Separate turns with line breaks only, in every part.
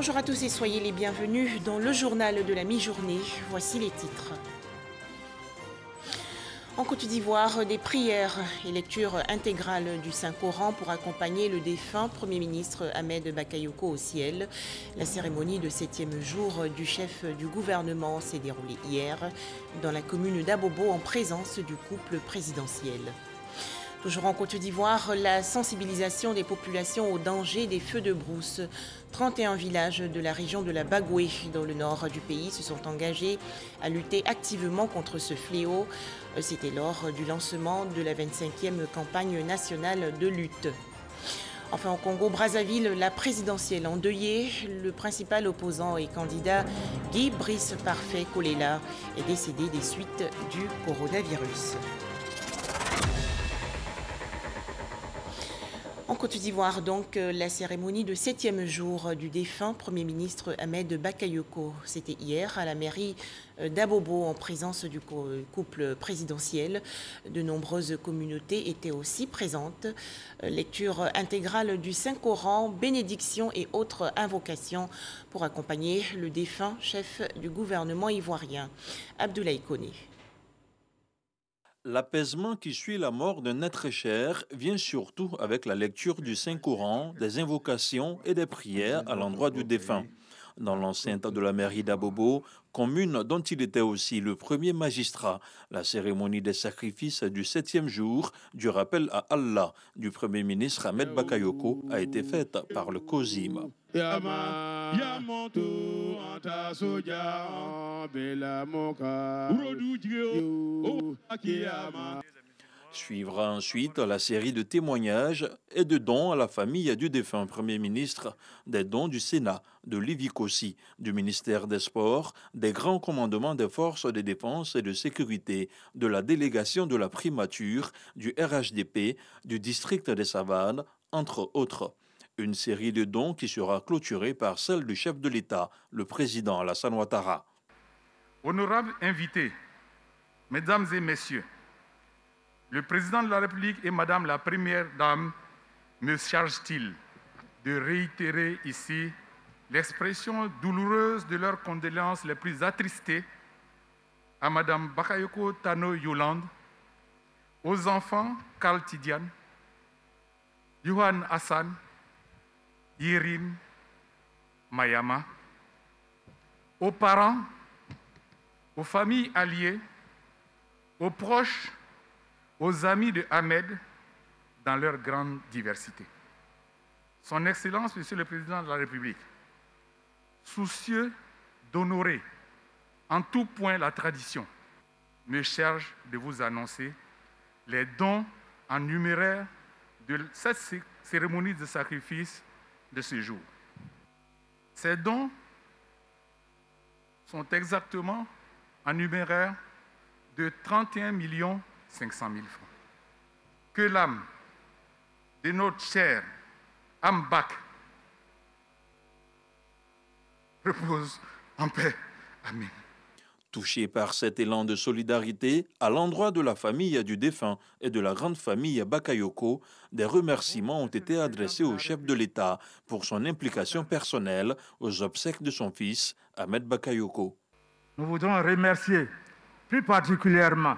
Bonjour à tous et soyez les bienvenus dans le journal de la mi-journée. Voici les titres. En Côte d'Ivoire, des prières et lecture intégrale du Saint-Coran pour accompagner le défunt Premier ministre Ahmed Bakayoko au ciel. La cérémonie de 7e jour du chef du gouvernement s'est déroulée hier dans la commune d'Abobo en présence du couple présidentiel. Toujours en Côte d'Ivoire, la sensibilisation des populations au danger des feux de brousse. 31 villages de la région de la Bagoué, dans le nord du pays, se sont engagés à lutter activement contre ce fléau. C'était lors du lancement de la 25e campagne nationale de lutte. Enfin, au Congo-Brazzaville, la présidentielle endeuillée, le principal opposant et candidat Guy Brice Parfait Kolela est décédé des suites du coronavirus. En Côte d'Ivoire, donc, la cérémonie de 7e jour du défunt Premier ministre Ahmed Bakayoko. C'était hier à la mairie d'Abobo en présence du couple présidentiel. De nombreuses communautés étaient aussi présentes. Lecture intégrale du Saint-Coran, bénédiction et autres invocations pour accompagner le défunt chef du gouvernement ivoirien, Abdoulaye Koné.
L'apaisement qui suit la mort d'un être cher vient surtout avec la lecture du Saint-Coran, des invocations et des prières à l'endroit du défunt. Dans l'enceinte de la mairie d'Abobo, commune dont il était aussi le premier magistrat, la cérémonie des sacrifices du 7e jour du rappel à Allah du Premier ministre Ahmed Bakayoko a été faite par le COSIM. Suivra ensuite la série de témoignages et de dons à la famille du défunt Premier ministre, des dons du Sénat, de l'IVIC-OSI, du ministère des Sports, des grands commandements des forces de défense et de sécurité, de la délégation de la primature, du RHDP, du district des Savanes, entre autres. Une série de dons qui sera clôturée par celle du chef de l'État, le président Alassane Ouattara.
Honorables invités, mesdames et messieurs, le président de la République et madame la première dame me chargent-ils de réitérer ici l'expression douloureuse de leurs condoléances les plus attristées à madame Bakayoko Tano Yolande, aux enfants Karl Tidiane, Johan Hassan, Yirim, Mayama, aux parents, aux familles alliées, aux proches, aux amis de Ahmed dans leur grande diversité. Son Excellence, Monsieur le Président de la République, soucieux d'honorer en tout point la tradition, me charge de vous annoncer les dons en numéraire de cette cérémonie de sacrifice de ce jour. Ces dons sont exactement en numéraire de 31 500 000 francs. Que l'âme de notre cher Ambak repose en paix. Amen.
Touché par cet élan de solidarité, à l'endroit de la famille du défunt et de la grande famille Bakayoko, des remerciements ont été adressés au chef de l'État pour son implication personnelle aux obsèques de son fils, Ahmed Bakayoko.
Nous voudrons remercier plus particulièrement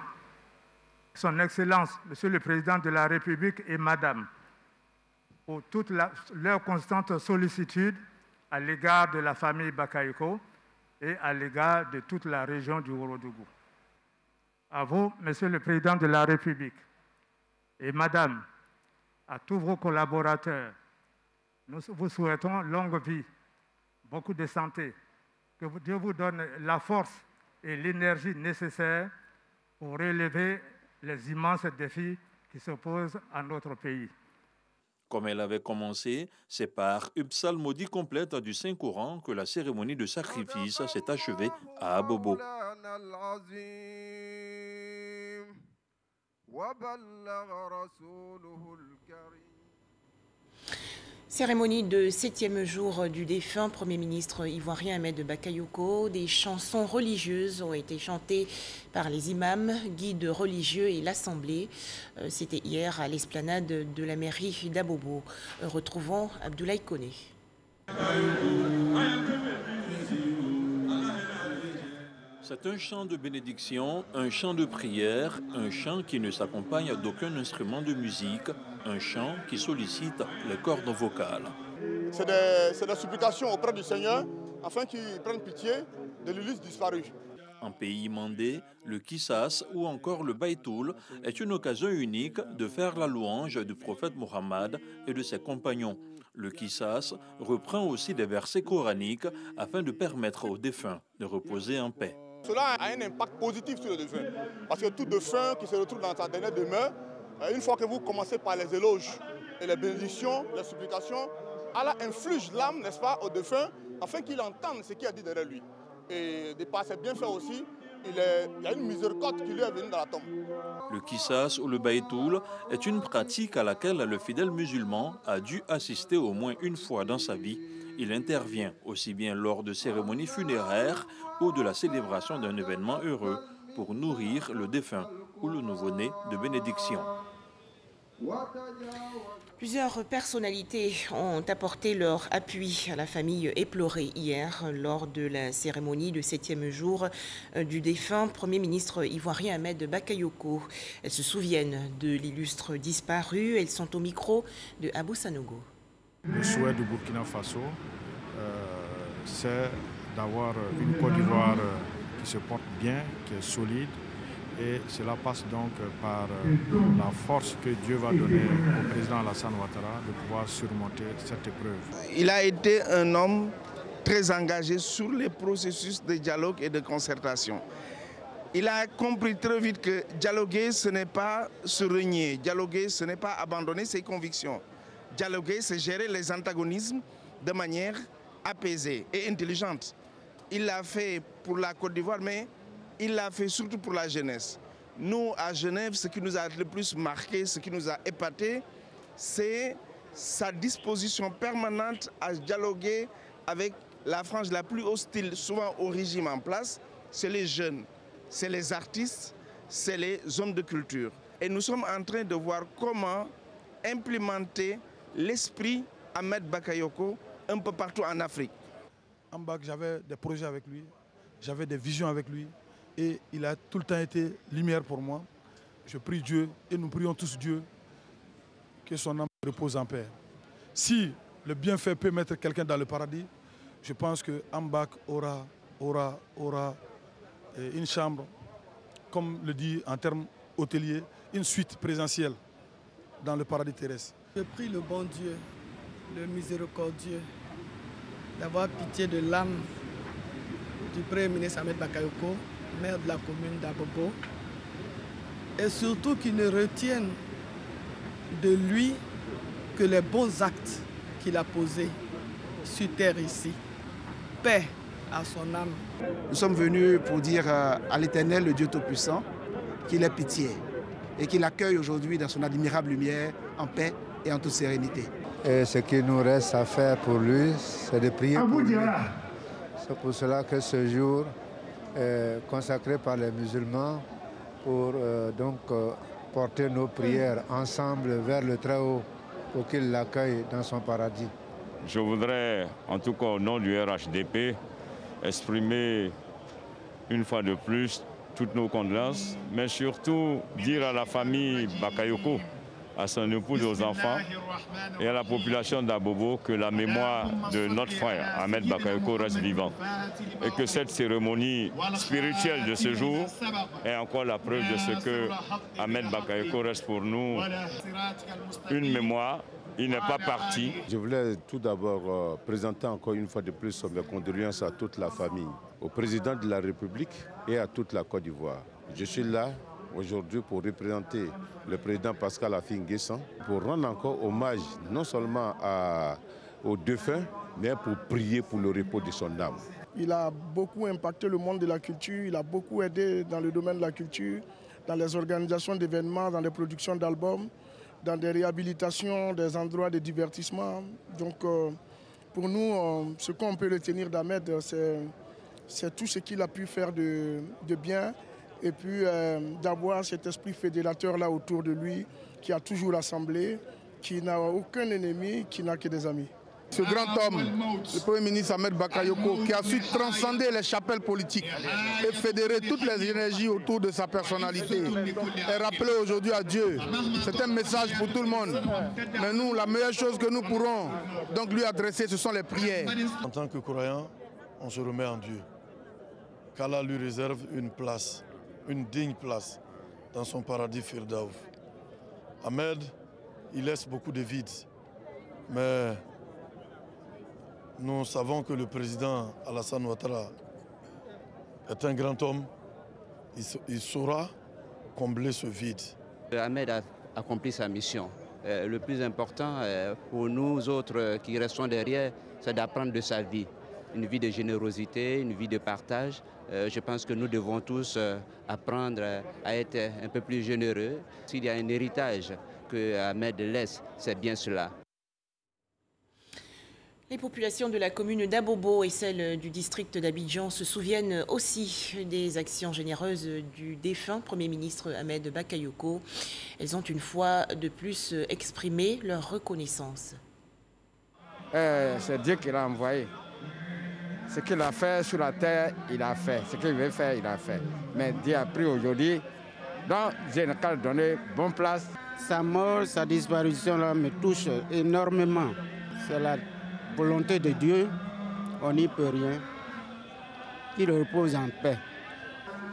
Son Excellence, Monsieur le Président de la République et Madame, pour toute leur constante sollicitude à l'égard de la famille Bakayoko et à l'égard de toute la région du Ourodougou. À vous, Monsieur le Président de la République, et Madame, à tous vos collaborateurs, nous vous souhaitons longue vie, beaucoup de santé, que Dieu vous donne la force et l'énergie nécessaires pour relever les immenses défis qui se posent à notre pays.
Comme elle avait commencé, c'est par une psalmodie complète du Saint-Coran que la cérémonie de sacrifice s'est achevée à Abobo.
Cérémonie de 7e jour du défunt Premier ministre ivoirien Ahmed Bakayoko. Des chansons religieuses ont été chantées par les imams, guides religieux et l'Assemblée. C'était hier à l'esplanade de la mairie d'Abobo. Retrouvons Abdoulaye Koné.
C'est un chant de bénédiction, un chant de prière, un chant qui ne s'accompagne d'aucun instrument de musique, un chant qui sollicite les cordes vocales.
C'est des supplications auprès du Seigneur afin qu'il prenne pitié de l'illustre disparu.
En pays mandé, le Kissas ou encore le Baïtoul est une occasion unique de faire la louange du prophète Mohammed et de ses compagnons. Le Kissas reprend aussi des versets coraniques afin de permettre aux défunts de reposer en paix.
Cela a un impact positif sur le défunt, parce que tout défunt qui se retrouve dans sa dernière demeure, une fois que vous commencez par les éloges et les bénédictions, les supplications, Allah inflige l'âme, n'est-ce pas, au défunt, afin qu'il entende ce qu'il a dit derrière lui. Et de par ses bienfaits aussi, il y a une miséricorde qui lui est venue dans la tombe.
Le Kissas ou le Baïtoul est une pratique à laquelle le fidèle musulman a dû assister au moins une fois dans sa vie. Il intervient aussi bien lors de cérémonies funéraires ou de la célébration d'un événement heureux pour nourrir le défunt ou le nouveau-né de bénédiction.
Plusieurs personnalités ont apporté leur appui à la famille éplorée hier lors de la cérémonie de 7e jour du défunt Premier ministre ivoirien Ahmed Bakayoko. Elles se souviennent de l'illustre disparu. Elles sont au micro de Abou Sanogo.
Le souhait du Burkina Faso, c'est d'avoir une Côte d'Ivoire qui se porte bien, qui est solide. Et cela passe donc par la force que Dieu va donner au président Alassane Ouattara de pouvoir surmonter cette épreuve.
Il a été un homme très engagé sur les processus de dialogue et de concertation. Il a compris très vite que dialoguer, ce n'est pas se renier. Dialoguer, ce n'est pas abandonner ses convictions. Dialoguer, c'est gérer les antagonismes de manière apaisée et intelligente. Il l'a fait pour la Côte d'Ivoire, mais il l'a fait surtout pour la jeunesse. Nous, à Genève, ce qui nous a le plus marqué, ce qui nous a épaté, c'est sa disposition permanente à dialoguer avec la frange la plus hostile, souvent au régime en place. C'est les jeunes, c'est les artistes, c'est les hommes de culture. Et nous sommes en train de voir comment implémenter l'esprit Ahmed Bakayoko un peu partout en Afrique.
Ambak, j'avais des projets avec lui, j'avais des visions avec lui. Et il a tout le temps été lumière pour moi. Je prie Dieu et nous prions tous Dieu que son âme repose en paix. Si le bienfait peut mettre quelqu'un dans le paradis, je pense que Ambak aura une chambre, comme le dit en termes hôteliers, une suite présentielle dans le paradis terrestre.
Je prie le bon Dieu, le miséricordieux, d'avoir pitié de l'âme du Premier ministre Ahmed Bakayoko, maire de la commune d'Abobo, et surtout qu'il ne retienne de lui que les bons actes qu'il a posés sur terre ici. Paix à son âme.
Nous sommes venus pour dire à l'Éternel, le Dieu Tout-Puissant, qu'il ait pitié et qu'il accueille aujourd'hui dans son admirable lumière en paix et en toute sérénité.
Et ce qu'il nous reste à faire pour lui, c'est de prier pour lui. C'est pour cela que ce jour consacré par les musulmans pour porter nos prières ensemble vers le Très-Haut pour qu'il l'accueille dans son paradis.
Je voudrais, en tout cas au nom du RHDP, exprimer une fois de plus toutes nos condoléances, mais surtout dire à la famille Bakayoko, à son épouse et aux enfants et à la population d'Abobo que la mémoire de notre frère Ahmed Bakayoko reste vivante et que cette cérémonie spirituelle de ce jour est encore la preuve de ce que Ahmed Bakayoko reste pour nous une mémoire. Il n'est pas parti.
Je voulais tout d'abord présenter encore une fois de plus mes condoléances à toute la famille, au président de la République et à toute la Côte d'Ivoire. Je suis là aujourd'hui pour représenter le président Pascal Affi-N'Guessan, pour rendre encore hommage non seulement aux défunts, mais pour prier pour le repos de son âme.
Il a beaucoup impacté le monde de la culture, il a beaucoup aidé dans le domaine de la culture, dans les organisations d'événements, dans les productions d'albums, dans des réhabilitations des endroits de divertissement. Donc pour nous, ce qu'on peut retenir d'Ahmed, c'est tout ce qu'il a pu faire de bien. Et puis d'avoir cet esprit fédérateur-là autour de lui, qui a toujours rassemblé, qui n'a aucun ennemi, qui n'a que des amis.
Ce grand homme, le Premier ministre Ahmed Bakayoko, qui a su transcender les chapelles politiques et fédérer toutes les énergies autour de sa personnalité, est rappelé aujourd'hui à Dieu. C'est un message pour tout le monde. Mais nous, la meilleure chose que nous pourrons donc lui adresser, ce sont les prières.
En tant que croyant, on se remet en Dieu. Qu'Allah lui réserve une place, une digne place dans son paradis Firdaouf. Ahmed, il laisse beaucoup de vides, mais nous savons que le président Alassane Ouattara est un grand homme. Il saura combler ce vide.
Ahmed a accompli sa mission. Le plus important pour nous autres qui restons derrière, c'est d'apprendre de sa vie. Une vie de générosité, une vie de partage. Je pense que nous devons tous apprendre à être un peu plus généreux. S'il y a un héritage que Ahmed laisse, c'est bien cela.
Les populations de la commune d'Abobo et celles du district d'Abidjan se souviennent aussi des actions généreuses du défunt Premier ministre Ahmed Bakayoko. Elles ont une fois de plus exprimé leur reconnaissance.
C'est Dieu qui l'a envoyé. Ce qu'il a fait sur la terre, il a fait. Ce qu'il veut faire, il a fait. Mais Dieu a pris aujourd'hui, donc j'ai qu'à donner bonne place.
Sa mort, sa disparition là, me touche énormément. C'est la volonté de Dieu, on n'y peut rien. Qu'il repose en paix.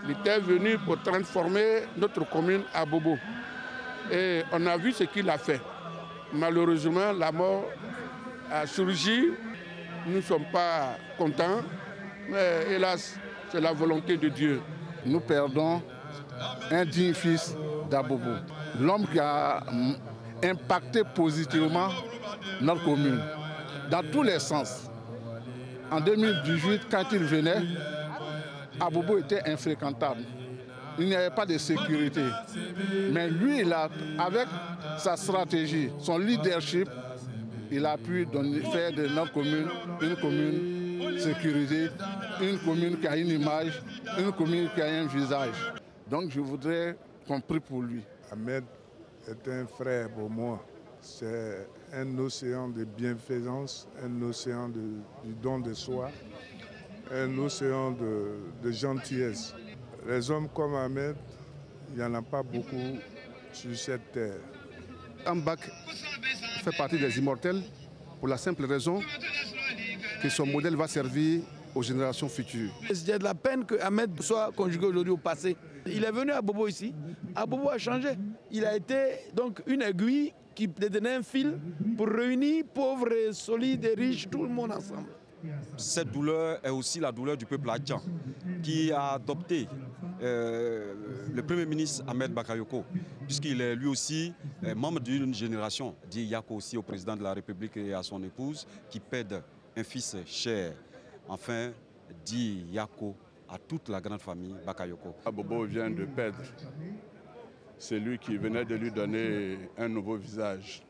Il était venu pour transformer notre commune à Bobo. Et on a vu ce qu'il a fait. Malheureusement, la mort a surgi. Nous ne sommes pas contents, mais hélas, c'est la volonté de Dieu.
Nous perdons un digne fils d'Abobo, l'homme qui a impacté positivement notre commune, dans tous les sens. En 2018, quand il venait, Abobo était infréquentable. Il n'y avait pas de sécurité. Mais lui, avec sa stratégie, son leadership, il a pu faire de notre commune une commune sécurisée, une commune qui a une image, une commune qui a un visage. Donc je voudrais qu'on prie pour lui.
Ahmed est un frère pour moi. C'est un océan de bienfaisance, un océan du don de soi, un océan de gentillesse. Les hommes comme Ahmed, il n'y en a pas beaucoup sur cette terre.
Ambak fait partie des immortels pour la simple raison que son modèle va servir aux générations futures.
J'ai de la peine que Ahmed soit conjugué aujourd'hui au passé. Il est venu à Bobo ici. Bobo a changé. Il a été donc une aiguille qui donnait un fil pour réunir pauvres, solides et riches, tout le monde ensemble.
Cette douleur est aussi la douleur du peuple hadjan qui a adopté le Premier ministre Ahmed Bakayoko, puisqu'il est lui aussi membre d'une génération, dit Yako aussi au président de la République et à son épouse, qui pède un fils cher. Enfin, dit Yako à toute la grande famille Bakayoko.
Abobo vient de perdre. C'est lui qui venait de lui donner un nouveau visage.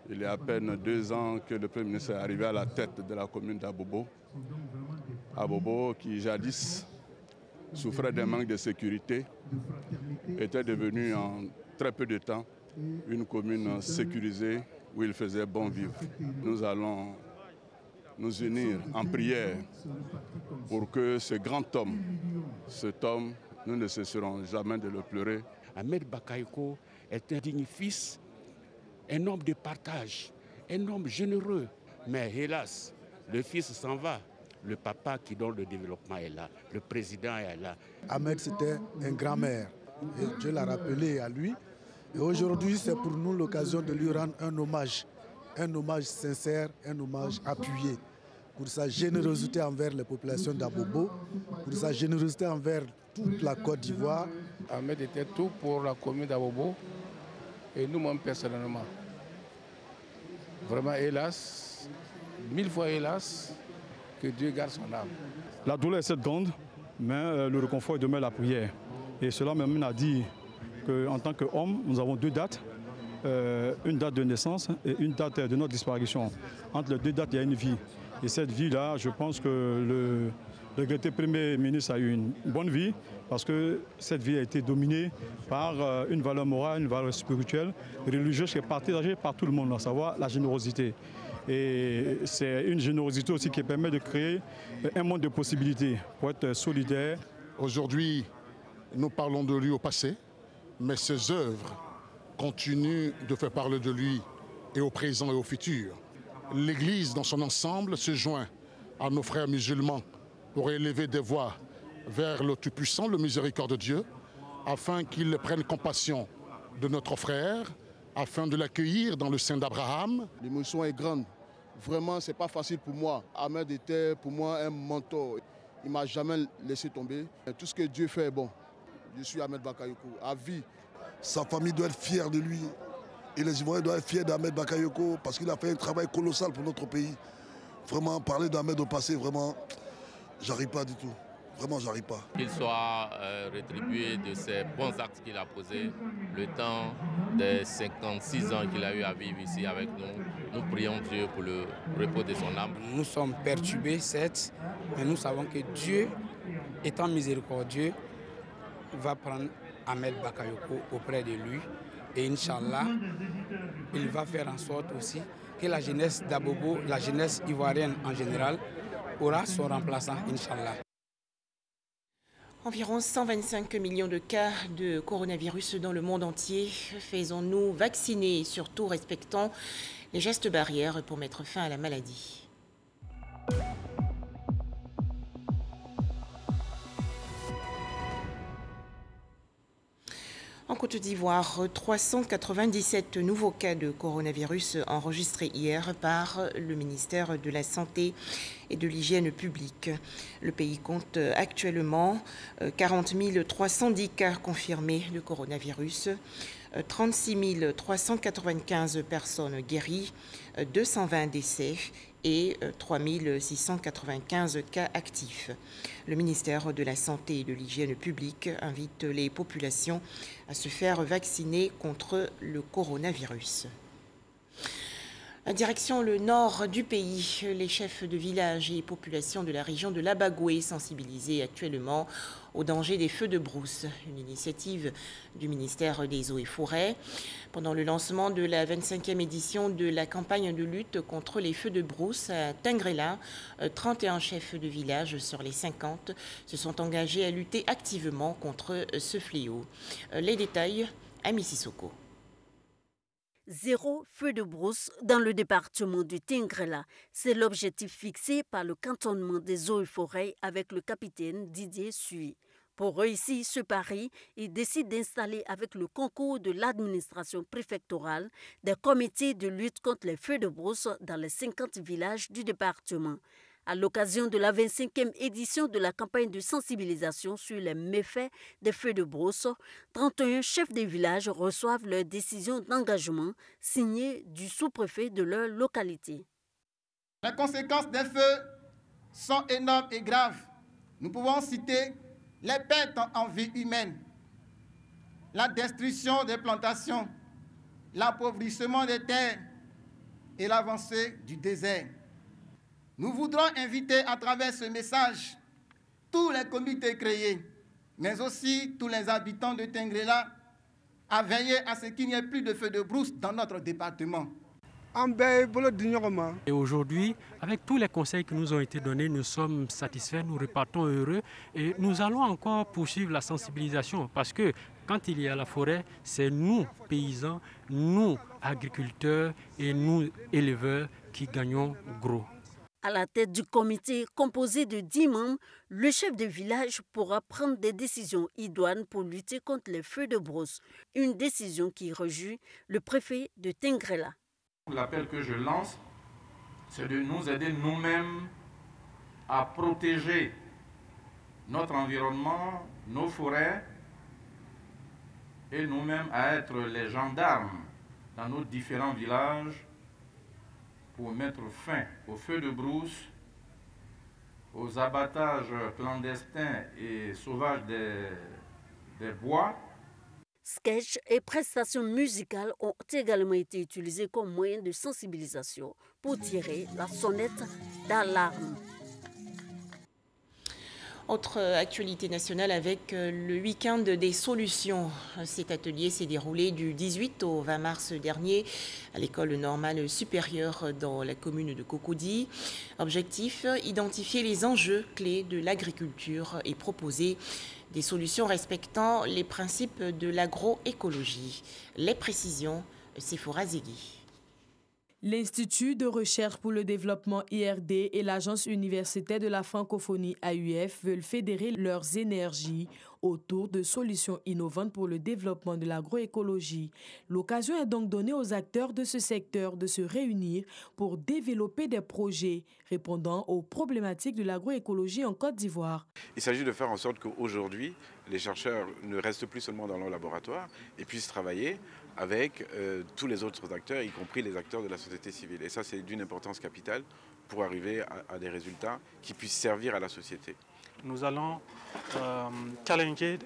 Il y a à peine 2 ans que le Premier ministre est arrivé à la tête de la commune d'Abobo. Abobo, qui jadis souffrait d'un manque de sécurité, était devenu en très peu de temps une commune sécurisée où il faisait bon vivre. Nous allons nous unir en prière pour que ce grand homme, cet homme, nous ne cesserons jamais de le pleurer.
Ahmed Bakayoko est un digne fils, un homme de partage, un homme généreux. Mais hélas, le fils s'en va. Le papa qui donne le développement est là, le président est là.
Ahmed, c'était un grand-mère. Et Dieu l'a rappelé à lui. Et aujourd'hui, c'est pour nous l'occasion de lui rendre un hommage sincère, un hommage appuyé pour sa générosité envers les populations d'Abobo, pour sa générosité envers toute la Côte d'Ivoire.
Ahmed était tout pour la commune d'Abobo et nous-mêmes personnellement. Vraiment hélas, 1000 fois hélas, que Dieu garde son âme.
La douleur est cette grande, mais le réconfort est demeure la prière. Et cela m'amène à dire qu'en tant qu'homme, nous avons 2 dates. Une date de naissance et une date de notre disparition. Entre les 2 dates, il y a une vie. Et cette vie-là, je pense que le regretté Premier ministre a eu une bonne vie parce que cette vie a été dominée par une valeur morale, une valeur spirituelle, religieuse qui est partagée par tout le monde, à savoir la générosité. Et c'est une générosité aussi qui permet de créer un monde de possibilités pour être solidaire.
Aujourd'hui, nous parlons de lui au passé, mais ses œuvres continuent de faire parler de lui et au présent et au futur. L'Église dans son ensemble se joint à nos frères musulmans pour élever des voix vers le Tout-Puissant, le miséricorde de Dieu, afin qu'il prenne compassion de notre frère, afin de l'accueillir dans le sein d'Abraham.
L'émotion est grande. Vraiment, ce n'est pas facile pour moi. Ahmed était pour moi un mentor. Il ne m'a jamais laissé tomber. Tout ce que Dieu fait est bon. Je suis Ahmed Bakayoko, à vie.
Sa famille doit être fière de lui. Et les Ivoiriens doivent être fiers d'Ahmed Bakayoko parce qu'il a fait un travail colossal pour notre pays. Vraiment, parler d'Ahmed au passé, vraiment, j'arrive pas du tout. Vraiment, j'arrive pas.
Qu'il soit rétribué de ses bons actes qu'il a posés, le temps des 56 ans qu'il a eu à vivre ici avec nous. Nous prions Dieu pour le repos de son âme.
Nous sommes perturbés, certes, mais nous savons que Dieu, étant miséricordieux, va prendre Ahmed Bakayoko auprès de lui. Et Inch'Allah, il va faire en sorte aussi que la jeunesse d'Abobo, la jeunesse ivoirienne en général, aura son remplaçant, Inch'Allah.
Environ 125 millions de cas de coronavirus dans le monde entier. Faisons-nous vacciner et surtout respectons les gestes barrières pour mettre fin à la maladie. En Côte d'Ivoire, 397 nouveaux cas de coronavirus enregistrés hier par le ministère de la Santé et de l'Hygiène publique. Le pays compte actuellement 40 310 cas confirmés de coronavirus, 36 395 personnes guéries, 220 décès et 3 695 cas actifs. Le ministère de la Santé et de l'Hygiène publique invite les populations à se faire vacciner contre le coronavirus. Direction le nord du pays, les chefs de village et populations de la région de l'Abagoué sensibilisés actuellement au danger des feux de brousse, une initiative du ministère des Eaux et Forêts. Pendant le lancement de la 25e édition de la campagne de lutte contre les feux de brousse à Tingrela, 31 chefs de village sur les 50 se sont engagés à lutter activement contre ce fléau. Les détails à Mississoko.
Zéro feu de brousse dans le département du Tingrela. C'est l'objectif fixé par le cantonnement des Eaux et Forêts avec le capitaine Didier Sui. Pour réussir ce pari, il décide d'installer avec le concours de l'administration préfectorale des comités de lutte contre les feux de brousse dans les 50 villages du département. À l'occasion de la 25e édition de la campagne de sensibilisation sur les méfaits des feux de brousse, 31 chefs de village reçoivent leur décision d'engagement signée du sous-préfet de leur localité.
Les conséquences des feux sont énormes et graves. Nous pouvons citer les pertes en vie humaine, la destruction des plantations, l'appauvrissement des terres et l'avancée du désert. Nous voudrons inviter à travers ce message tous les comités créés, mais aussi tous les habitants de Tingrela à veiller à ce qu'il n'y ait plus de feux de brousse dans notre département.
Et aujourd'hui, avec tous les conseils qui nous ont été donnés, nous sommes satisfaits, nous repartons heureux et nous allons encore poursuivre la sensibilisation parce que quand il y a la forêt, c'est nous, paysans, nous, agriculteurs et nous, éleveurs, qui gagnons gros.
À la tête du comité composé de 10 membres, le chef de village pourra prendre des décisions idoines pour lutter contre les feux de brousse. Une décision qui réjouit le préfet de Tingrela.
L'appel que je lance, c'est de nous aider nous-mêmes à protéger notre environnement, nos forêts, et nous-mêmes à être les gendarmes dans nos différents villages pour mettre fin aux feux de brousse, aux abattages clandestins et sauvages des bois.
Sketchs et prestations musicales ont également été utilisés comme moyen de sensibilisation pour tirer la sonnette d'alarme.
Autre actualité nationale avec le week-end des solutions. Cet atelier s'est déroulé du 18 au 20 mars dernier à l'école normale supérieure dans la commune de Cocody. Objectif, identifier les enjeux clés de l'agriculture et proposer des solutions respectant les principes de l'agroécologie. Les précisions, Sephora Zegui.
L'Institut de recherche pour le développement IRD et l'Agence universitaire de la francophonie AUF veulent fédérer leurs énergies autour de solutions innovantes pour le développement de l'agroécologie. L'occasion est donc donnée aux acteurs de ce secteur de se réunir pour développer des projets répondant aux problématiques de l'agroécologie en Côte d'Ivoire.
Il s'agit de faire en sorte qu'aujourd'hui, les chercheurs ne restent plus seulement dans leur laboratoire et puissent travailler avec tous les autres acteurs, y compris les acteurs de la société civile. Et ça, c'est d'une importance capitale pour arriver à des résultats qui puissent servir à la société.
Nous allons challenger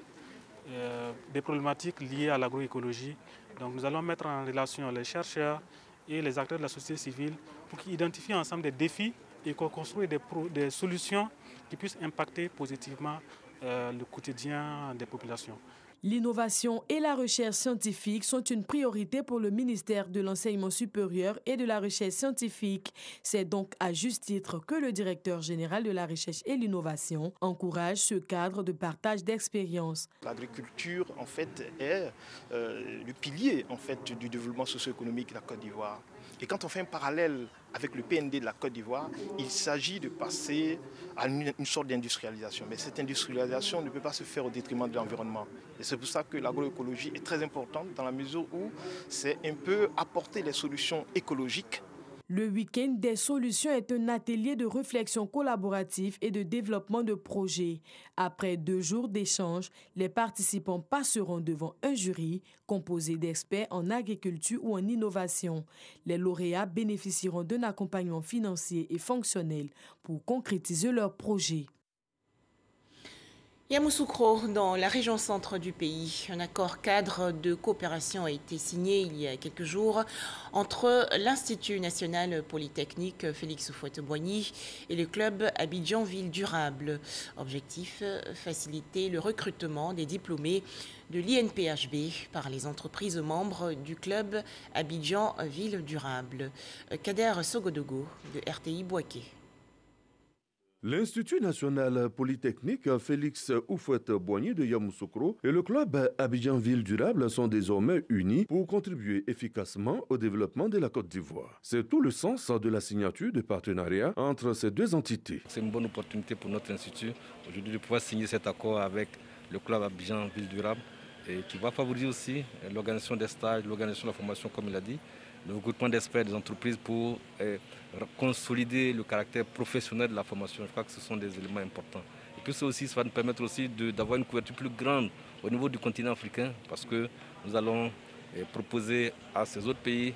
des problématiques liées à l'agroécologie. Donc nous allons mettre en relation les chercheurs et les acteurs de la société civile pour qu'ils identifient ensemble des défis et qu'on construise des solutions qui puissent impacter positivement le quotidien des populations.
L'innovation et la recherche scientifique sont une priorité pour le ministère de l'Enseignement supérieur et de la Recherche scientifique. C'est donc à juste titre que le directeur général de la Recherche et l'Innovation encourage ce cadre de partage d'expériences.
L'agriculture, en fait, est le pilier du développement socio-économique de la Côte d'Ivoire. Et quand on fait un parallèle avec le PND de la Côte d'Ivoire, il s'agit de passer à une sorte d'industrialisation. Mais cette industrialisation ne peut pas se faire au détriment de l'environnement. Et c'est pour ça que l'agroécologie est très importante dans la mesure où c'est un peu apporter les solutions écologiques.
Le week-end des solutions est un atelier de réflexion collaborative et de développement de projets. Après 2 jours d'échanges, les participants passeront devant un jury composé d'experts en agriculture ou en innovation. Les lauréats bénéficieront d'un accompagnement financier et fonctionnel pour concrétiser leurs projets.
Yamoussoukro, dans la région centre du pays, un accord cadre de coopération a été signé il y a quelques jours entre l'Institut national polytechnique Félix Houphouët-Boigny et le club Abidjan Ville Durable. Objectif, faciliter le recrutement des diplômés de l'INPHB par les entreprises membres du club Abidjan Ville Durable. Kader Sogodogo de RTI Bouaké.
L'Institut national polytechnique Félix Houphouët-Boigny de Yamoussoukro et le club Abidjan Ville Durable sont désormais unis pour contribuer efficacement au développement de la Côte d'Ivoire. C'est tout le sens de la signature de partenariat entre ces deux entités.
C'est une bonne opportunité pour notre institut aujourd'hui de pouvoir signer cet accord avec le club Abidjan Ville Durable et qui va favoriser aussi l'organisation des stages, l'organisation de la formation comme il a dit, le regroupement d'experts des entreprises pour consolider le caractère professionnel de la formation. Je crois que ce sont des éléments importants. Et puis ça va nous permettre aussi d'avoir une couverture plus grande au niveau du continent africain parce que nous allons proposer à ces autres pays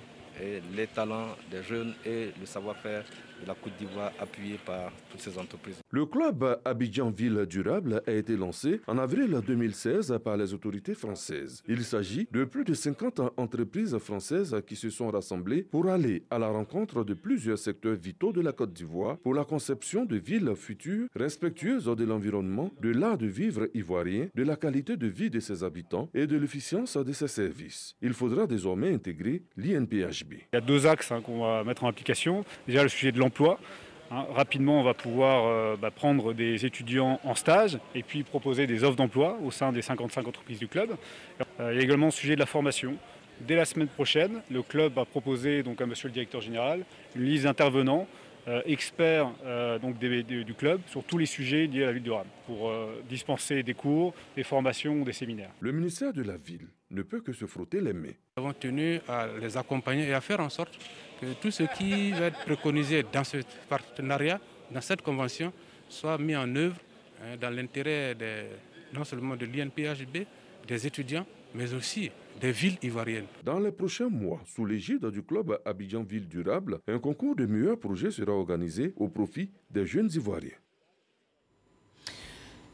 les talents des jeunes et le savoir-faire de la Côte d'Ivoire appuyé par toutes ces entreprises.
Le club Abidjan Ville Durable a été lancé en avril 2016 par les autorités françaises. Il s'agit de plus de 50 entreprises françaises qui se sont rassemblées pour aller à la rencontre de plusieurs secteurs vitaux de la Côte d'Ivoire pour la conception de villes futures respectueuses de l'environnement, de l'art de vivre ivoirien, de la qualité de vie de ses habitants et de l'efficience de ses services. Il faudra désormais intégrer l'INPHB.
Il y a 2 axes qu'on va mettre en application. Déjà le sujet de l'emploi. Rapidement, on va pouvoir prendre des étudiants en stage et puis proposer des offres d'emploi au sein des 55 entreprises du club. Il y a également le sujet de la formation. Dès la semaine prochaine, le club va proposer donc, à monsieur le directeur général une liste d'intervenants experts du club sur tous les sujets liés à la ville durable pour dispenser des cours, des formations, des séminaires.
Le ministère de la Ville ne peut que se frotter les mains.
Nous avons tenu à les accompagner et à faire en sorte que tout ce qui va être préconisé dans ce partenariat, dans cette convention, soit mis en œuvre dans l'intérêt non seulement de l'INPHB, des étudiants, mais aussi des villes ivoiriennes.
Dans les prochains mois, sous l'égide du club Abidjan Ville Durable, un concours de meilleurs projets sera organisé au profit des jeunes Ivoiriens.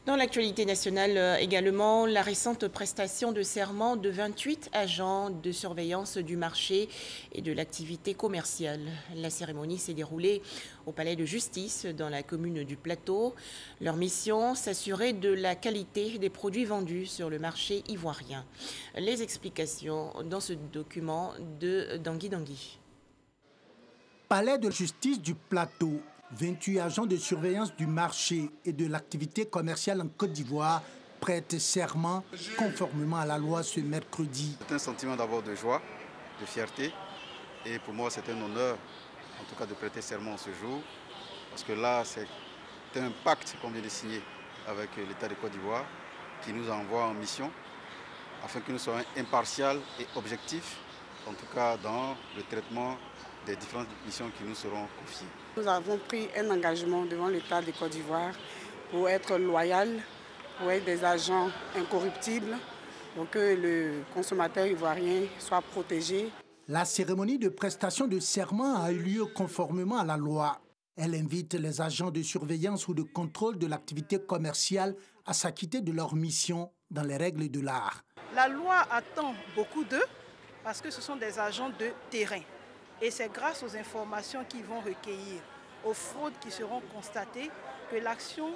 Dans l'actualité nationale également, la récente prestation de serment de 28 agents de surveillance du marché et de l'activité commerciale. La cérémonie s'est déroulée au palais de justice dans la commune du Plateau. Leur mission, s'assurer de la qualité des produits vendus sur le marché ivoirien. Les explications dans ce document de Dangui Dangui.
Palais de justice du Plateau. 28 agents de surveillance du marché et de l'activité commerciale en Côte d'Ivoire prêtent serment conformément à la loi ce mercredi.
C'est un sentiment d'abord de joie, de fierté. Et pour moi, c'est un honneur, en tout cas, de prêter serment ce jour. Parce que là, c'est un pacte qu'on vient de signer avec l'État de Côte d'Ivoire qui nous envoie en mission afin que nous soyons impartials et objectifs, en tout cas dans le traitement des différentes missions qui nous seront confiées.
Nous avons pris un engagement devant l'État de Côte d'Ivoire pour être loyal, pour être des agents incorruptibles, pour que le consommateur ivoirien soit protégé.
La cérémonie de prestation de serment a eu lieu conformément à la loi. Elle invite les agents de surveillance ou de contrôle de l'activité commerciale à s'acquitter de leur mission dans les règles de l'art.
La loi attend beaucoup d'eux parce que ce sont des agents de terrain. Et c'est grâce aux informations qu'ils vont recueillir, aux fraudes qui seront constatées, que l'action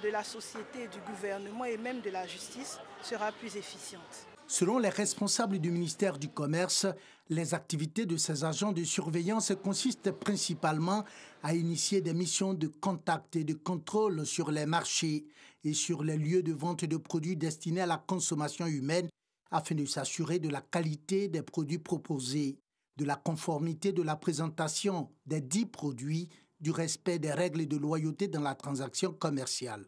de la société, du gouvernement et même de la justice sera plus efficiente.
Selon les responsables du ministère du Commerce, les activités de ces agents de surveillance consistent principalement à initier des missions de contact et de contrôle sur les marchés et sur les lieux de vente de produits destinés à la consommation humaine afin de s'assurer de la qualité des produits proposés, de la conformité de la présentation des 10 produits, du respect des règles de loyauté dans la transaction commerciale.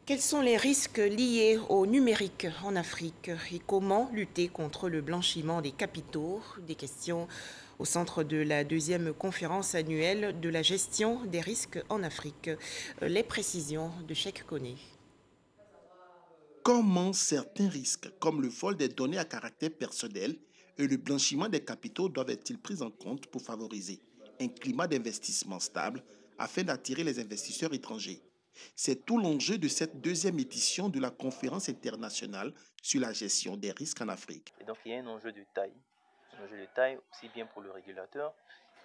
Quels sont les risques liés au numérique en Afrique et comment lutter contre le blanchiment des capitaux? Des questions au centre de la 2e conférence annuelle de la gestion des risques en Afrique. Les précisions de Cheikh Koné.
Comment certains risques, comme le vol des données à caractère personnel et le blanchiment des capitaux, doivent être pris en compte pour favoriser un climat d'investissement stable afin d'attirer les investisseurs étrangers? C'est tout l'enjeu de cette 2e édition de la conférence internationale sur la gestion des risques en Afrique.
Et donc il y a un enjeu de taille aussi bien pour le régulateur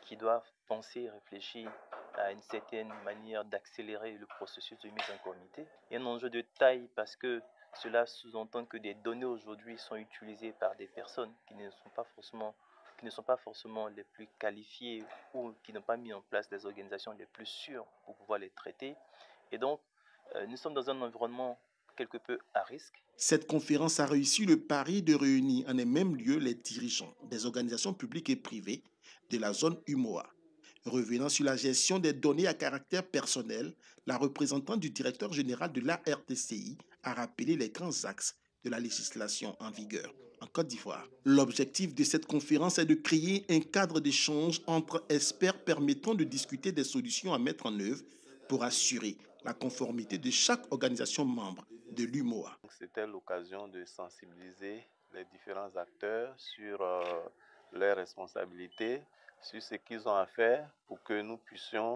qui doit penser et réfléchir à une certaine manière d'accélérer le processus de mise en conformité. Il y a un enjeu de taille parce que cela sous-entend que des données aujourd'hui sont utilisées par des personnes qui ne sont pas forcément les plus qualifiées ou qui n'ont pas mis en place des organisations les plus sûres pour pouvoir les traiter. Et donc, nous sommes dans un environnement quelque peu à risque.
Cette conférence a réussi le pari de réunir en un même lieu les dirigeants des organisations publiques et privées de la zone UMOA. Revenant sur la gestion des données à caractère personnel, la représentante du directeur général de l'ARTCI a rappelé les grands axes de la législation en vigueur en Côte d'Ivoire. L'objectif de cette conférence est de créer un cadre d'échange entre experts permettant de discuter des solutions à mettre en œuvre pour assurer la conformité de chaque organisation membre de l'UMOA.
C'était l'occasion de sensibiliser les différents acteurs sur leurs responsabilités, sur ce qu'ils ont à faire pour que nous puissions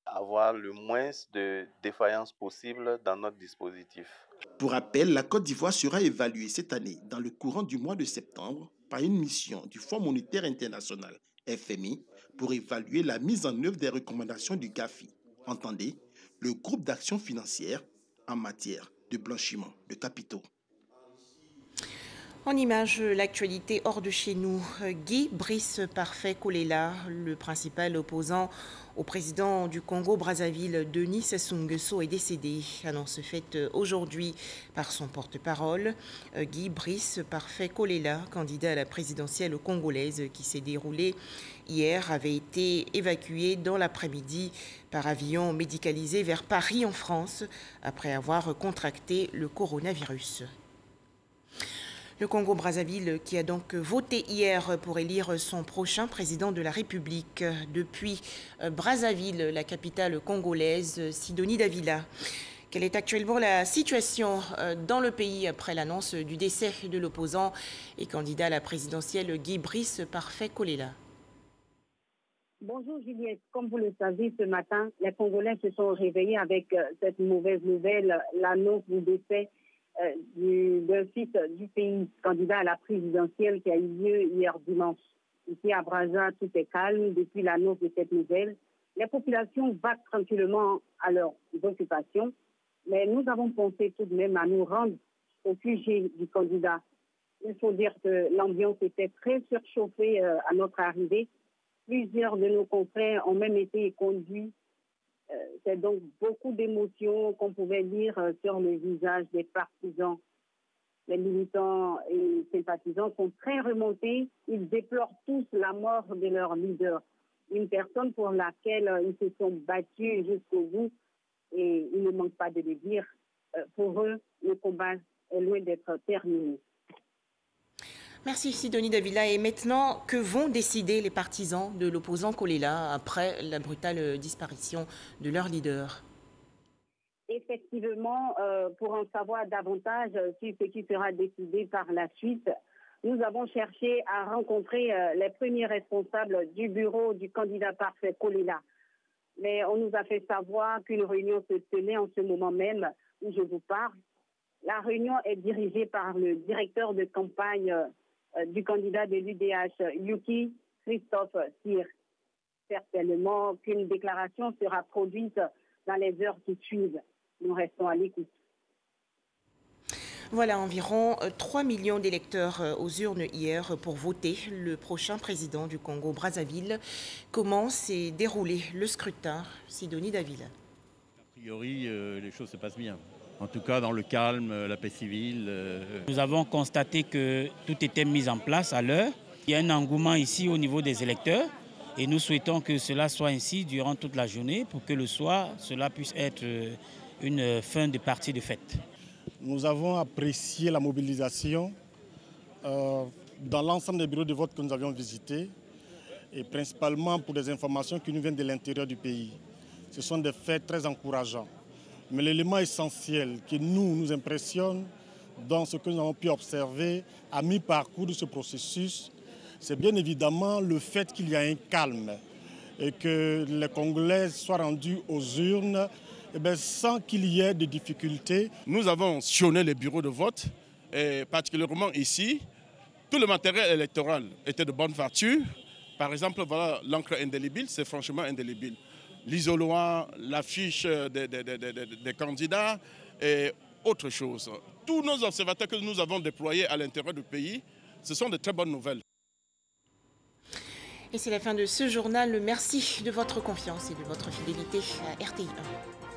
avoir le moins de défaillances possibles dans notre dispositif.
Pour rappel, la Côte d'Ivoire sera évaluée cette année dans le courant du mois de septembre par une mission du Fonds monétaire international, FMI, pour évaluer la mise en œuvre des recommandations du GAFI. Entendez, le groupe d'action financière en matière de blanchiment de capitaux.
En image, l'actualité hors de chez nous. Guy Brice Parfait Kolela, le principal opposant au président du Congo-Brazzaville, Denis Sassou Nguesso, est décédé. Annonce faite aujourd'hui par son porte-parole. Guy Brice Parfait Kolela, candidat à la présidentielle congolaise qui s'est déroulée hier, avait été évacué dans l'après-midi par avion médicalisé vers Paris en France après avoir contracté le coronavirus. Le Congo-Brazzaville qui a donc voté hier pour élire son prochain président de la République. Depuis Brazzaville, la capitale congolaise, Sidonie Davila. Quelle est actuellement la situation dans le pays après l'annonce du décès de l'opposant et candidat à la présidentielle Guy Brice Parfait Kolela?
Bonjour Juliette. Comme vous le savez, ce matin, les Congolais se sont réveillés avec cette mauvaise nouvelle, l'annonce du décès d'un fils du pays candidat à la présidentielle qui a eu lieu hier dimanche. Ici à Brazza, tout est calme depuis l'annonce de cette nouvelle. Les populations vaquent tranquillement à leurs occupations, mais nous avons pensé tout de même à nous rendre au QG du candidat. Il faut dire que l'ambiance était très surchauffée à notre arrivée. Plusieurs de nos confrères ont même été conduits. C'est donc beaucoup d'émotions qu'on pouvait lire sur le visage des partisans. Les militants et sympathisants sont très remontés. Ils déplorent tous la mort de leur leader. Une personne pour laquelle ils se sont battus jusqu'au bout. Et il ne manque pas de le dire. Pour eux, le combat est loin d'être terminé.
Merci Sidonie Davila. Et maintenant, que vont décider les partisans de l'opposant Kolela après la brutale disparition de leur leader?
Effectivement, pour en savoir davantage sur ce qui sera décidé par la suite, nous avons cherché à rencontrer les premiers responsables du bureau du candidat parfait Kolela. Mais on nous a fait savoir qu'une réunion se tenait en ce moment même où je vous parle. La réunion est dirigée par le directeur de campagne du candidat de l'UDH, Yuki Christophe Cyr. Certainement qu'une déclaration sera produite dans les heures qui suivent. Nous restons à l'écoute.
Voilà, environ 3 millions d'électeurs aux urnes hier pour voter le prochain président du Congo-Brazzaville. Comment s'est déroulé le scrutin? Sidonie Davila.
A priori, les choses se passent bien. En tout cas, dans le calme, la paix civile.
Nous avons constaté que tout était mis en place à l'heure. Il y a un engouement ici au niveau des électeurs et nous souhaitons que cela soit ainsi durant toute la journée pour que le soir, cela puisse être une fin de partie de fête.
Nous avons apprécié la mobilisation dans l'ensemble des bureaux de vote que nous avions visités et principalement pour des informations qui nous viennent de l'intérieur du pays. Ce sont des faits très encourageants. Mais l'élément essentiel qui nous impressionne dans ce que nous avons pu observer à mi-parcours de ce processus, c'est bien évidemment le fait qu'il y a un calme et que les Congolais soient rendus aux urnes sans qu'il y ait de difficultés.
Nous avons sillonné les bureaux de vote et particulièrement ici, tout le matériel électoral était de bonne facture. Par exemple, voilà l'encre indélébile, c'est franchement indélébile. L'isoloir, l'affiche des candidats et autre chose. Tous nos observateurs que nous avons déployés à l'intérieur du pays, ce sont de très bonnes nouvelles.
Et c'est la fin de ce journal. Merci de votre confiance et de votre fidélité à RTI1.